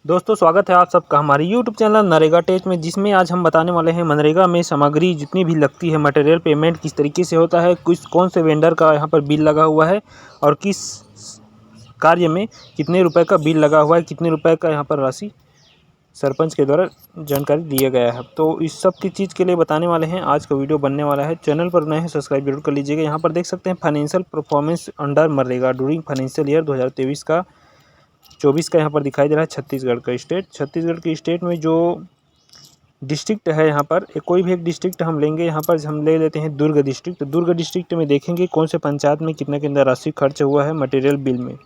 दोस्तों स्वागत है आप सबका हमारे यूट्यूब चैनल नरेगा टेच में, जिसमें आज हम बताने वाले हैं मनरेगा में सामग्री जितनी भी लगती है, मटेरियल पेमेंट किस तरीके से होता है, किस कौन से वेंडर का यहाँ पर बिल लगा हुआ है और किस कार्य में कितने रुपए का बिल लगा हुआ है, कितने रुपए का यहाँ पर राशि सरपंच के द्वारा जानकारी दिया गया है। तो इस सब की चीज़ के लिए बताने वाले हैं, आज का वीडियो बनने वाला है। चैनल पर नए हैं सब्सक्राइब जरूर कर लीजिएगा। यहाँ पर देख सकते हैं financial performance under MNREGA during financial year 2023 का 24 का यहाँ पर दिखाई दे रहा है। छत्तीसगढ़ का स्टेट, छत्तीसगढ़ के स्टेट में जो डिस्ट्रिक्ट है, यहाँ पर कोई भी एक डिस्ट्रिक्ट हम लेंगे। यहाँ पर हम ले लेते हैं दुर्ग डिस्ट्रिक्ट। दुर्ग डिस्ट्रिक्ट में देखेंगे कौन से पंचायत में कितना कितना राशि खर्च हुआ है मटेरियल बिल में।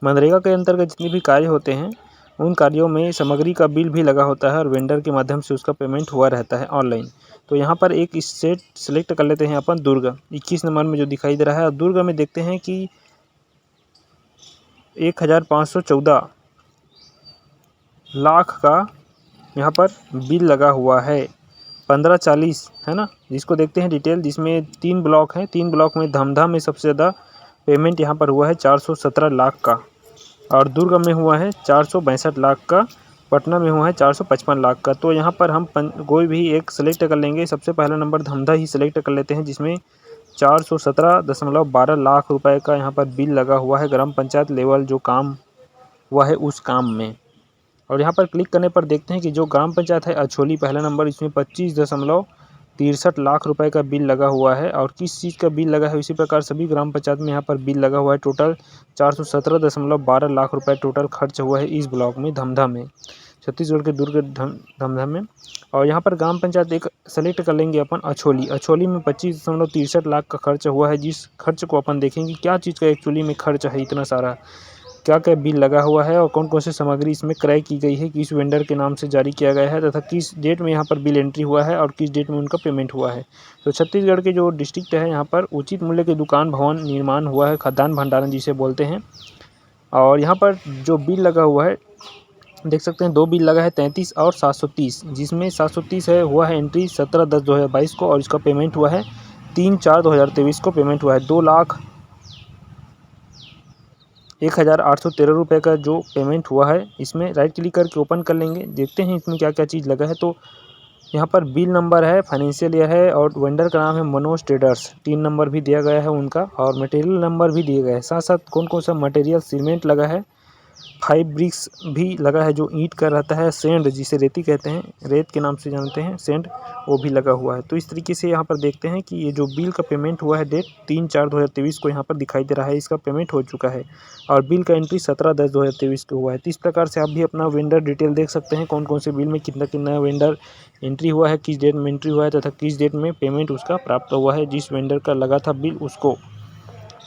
मनरेगा के अंतर्गत जितने भी कार्य होते हैं उन कार्यों में सामग्री का बिल भी लगा होता है और वेंडर के माध्यम से उसका पेमेंट हुआ रहता है ऑनलाइन। तो यहाँ पर एक स्टेट सेलेक्ट कर लेते हैं अपन, दुर्ग 21 नंबर में जो दिखाई दे रहा है। और दुर्ग में देखते हैं कि 1514 लाख का यहाँ पर बिल लगा हुआ है। 1540 है ना, जिसको देखते हैं डिटेल, जिसमें 3 ब्लॉक हैं। 3 ब्लॉक में धमधा में सबसे ज़्यादा पेमेंट यहाँ पर हुआ है 417 लाख का, और दुर्ग में हुआ है 462 लाख का, पटना में हुआ है 455 लाख का। तो यहाँ पर हम कोई भी एक सेलेक्ट कर लेंगे। सबसे पहला नंबर धमधा ही सेलेक्ट कर लेते हैं, जिसमें 417.12 लाख रुपए का यहाँ पर बिल लगा हुआ है ग्राम पंचायत लेवल जो काम हुआ है उस काम में। और यहाँ पर क्लिक करने पर देखते हैं कि जो ग्राम पंचायत है अछोली पहला नंबर, इसमें 25.63 लाख रुपए का बिल लगा हुआ है। और किस चीज़ का बिल लगा है, इसी प्रकार सभी ग्राम पंचायत में यहाँ पर बिल लगा हुआ है। टोटल 417.12 लाख रुपए टोटल खर्च हुआ है इस ब्लॉक में, धमधा में, छत्तीसगढ़ के दुर्ग धमधा में। और यहाँ पर ग्राम पंचायत एक सेलेक्ट कर लेंगे अपन, अछोली। अछोली में 25.63 लाख का खर्च हुआ है। जिस खर्च को अपन देखेंगे क्या चीज़ का एक्चुअली में खर्च है, इतना सारा क्या क्या बिल लगा हुआ है और कौन कौन सी सामग्री इसमें क्रय की गई है, किस वेंडर के नाम से जारी किया गया है, तथा किस डेट में यहाँ पर बिल एंट्री हुआ है और किस डेट में उनका पेमेंट हुआ है। तो छत्तीसगढ़ के जो डिस्ट्रिक्ट है, यहाँ पर उचित मूल्य के दुकान भवन निर्माण हुआ है, खाद्यान्न भंडारण जिसे बोलते हैं। और यहाँ पर जो बिल लगा हुआ है देख सकते हैं, 2 बिल लगा है 33 और 730, जिसमें 730 है हुआ है एंट्री 17/10/2022 को, और इसका पेमेंट हुआ है 3/4/2023 को पेमेंट हुआ है 2,01,813 रुपये का जो पेमेंट हुआ है। इसमें राइट क्लिक करके ओपन कर लेंगे, देखते हैं इसमें क्या क्या चीज़ लगा है। तो यहाँ पर बिल नंबर है, फाइनेंशियल ईयर है, और वेंडर का नाम है मनोज ट्रेडर्स, 3 नंबर भी दिया गया है उनका, और मटेरियल नंबर भी दिए गए हैं। साथ साथ कौन कौन सा मटेरियल, सीमेंट लगा है, 5 ब्रिक्स भी लगा है जो ईंट का रहता है, सेंड जिसे रेती कहते हैं, रेत के नाम से जानते हैं, सेंड, वो भी लगा हुआ है। तो इस तरीके से यहाँ पर देखते हैं कि ये जो बिल का पेमेंट हुआ है डेट 3/4/2023 को यहाँ पर दिखाई दे रहा है, इसका पेमेंट हो चुका है। और बिल का एंट्री 17/10/2023 को हुआ है। तो इस प्रकार से आप भी अपना वेंडर डिटेल देख सकते हैं, कौन कौन से बिल में कितना कितना वेंडर एंट्री हुआ है, किस डेट में एंट्री हुआ है, तथा किस डेट में पेमेंट उसका प्राप्त हुआ है, जिस वेंडर का लगा था बिल उसको।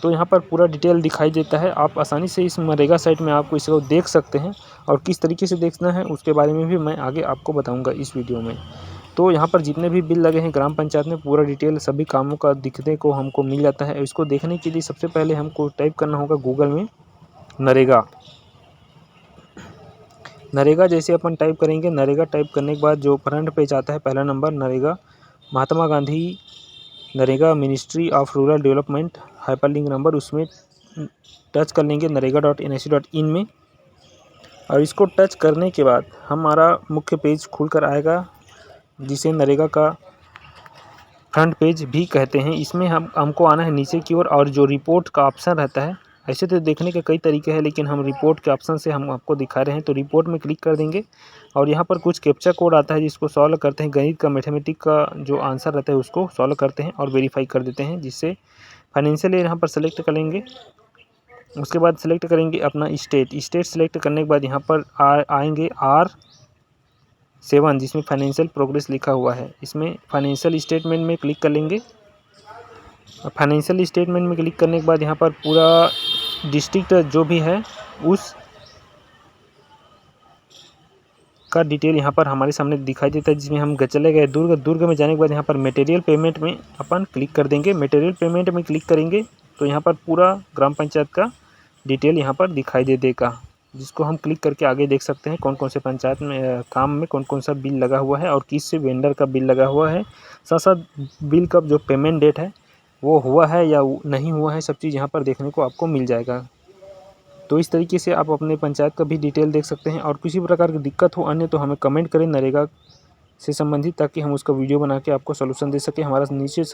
तो यहाँ पर पूरा डिटेल दिखाई देता है। आप आसानी से इस मनरेगा साइट में आपको इसको देख सकते हैं, और किस तरीके से देखना है उसके बारे में भी मैं आगे आपको बताऊंगा इस वीडियो में। तो यहाँ पर जितने भी बिल लगे हैं ग्राम पंचायत में, पूरा डिटेल सभी कामों का दिखने को हमको मिल जाता है। इसको देखने के लिए सबसे पहले हमको टाइप करना होगा गूगल में नरेगा। नरेगा जैसे अपन टाइप करेंगे, नरेगा टाइप करने के बाद जो फ्रंट पेज आता है, पहला number NREGA, Mahatma Gandhi NREGA ministry of rural development, hyperlink number, उसमें टच कर लेंगे narega.nic.in में। और इसको टच करने के बाद हमारा मुख्य पेज खुलकर आएगा, जिसे नरेगा का फ्रंट पेज भी कहते हैं। इसमें हमको आना है नीचे की ओर, और जो रिपोर्ट का ऑप्शन रहता है, ऐसे तो देखने के कई तरीके हैं, लेकिन हम रिपोर्ट के ऑप्शन से हम आपको दिखा रहे हैं। तो रिपोर्ट में क्लिक कर देंगे, और यहाँ पर कुछ कैप्चा कोड आता है जिसको सॉल्व करते हैं। गणित का, मैथमेटिक का जो आंसर रहता है उसको सॉल्व करते हैं और वेरीफाई कर देते हैं, जिससे फाइनेंशियल ईयर यहाँ पर सेलेक्ट कर लेंगे। उसके बाद सेलेक्ट करेंगे अपना स्टेट। स्टेट सेलेक्ट करने के बाद यहाँ पर आएंगे R7, जिसमें फाइनेंशियल प्रोग्रेस लिखा हुआ है। इसमें फाइनेंशियल स्टेटमेंट में क्लिक कर लेंगे। फाइनेंशियल स्टेटमेंट में क्लिक करने के बाद यहाँ पर पूरा डिस्ट्रिक्ट जो भी है उस का डिटेल यहाँ पर हमारे सामने दिखाई देता है, जिसमें हम चले गए दुर्ग। दुर्ग में जाने के बाद यहाँ पर मटेरियल पेमेंट में अपन क्लिक कर देंगे। मटेरियल पेमेंट में क्लिक करेंगे तो यहाँ पर पूरा ग्राम पंचायत का डिटेल यहाँ पर दिखाई दे देगा, जिसको हम क्लिक करके आगे देख सकते हैं कौन कौन से पंचायत में काम में कौन कौन सा बिल लगा हुआ है और किस से वेंडर का बिल लगा हुआ है। साथ साथ बिल का जो पेमेंट डेट है वो हुआ है या नहीं हुआ है, सब चीज़ यहाँ पर देखने को आपको मिल जाएगा। तो इस तरीके से आप अपने पंचायत का भी डिटेल देख सकते हैं। और किसी प्रकार की दिक्कत हो अन्य तो हमें कमेंट करें नरेगा से संबंधित, ताकि हम उसका वीडियो बना के आपको सॉल्यूशन दे सकें। हमारा नीचे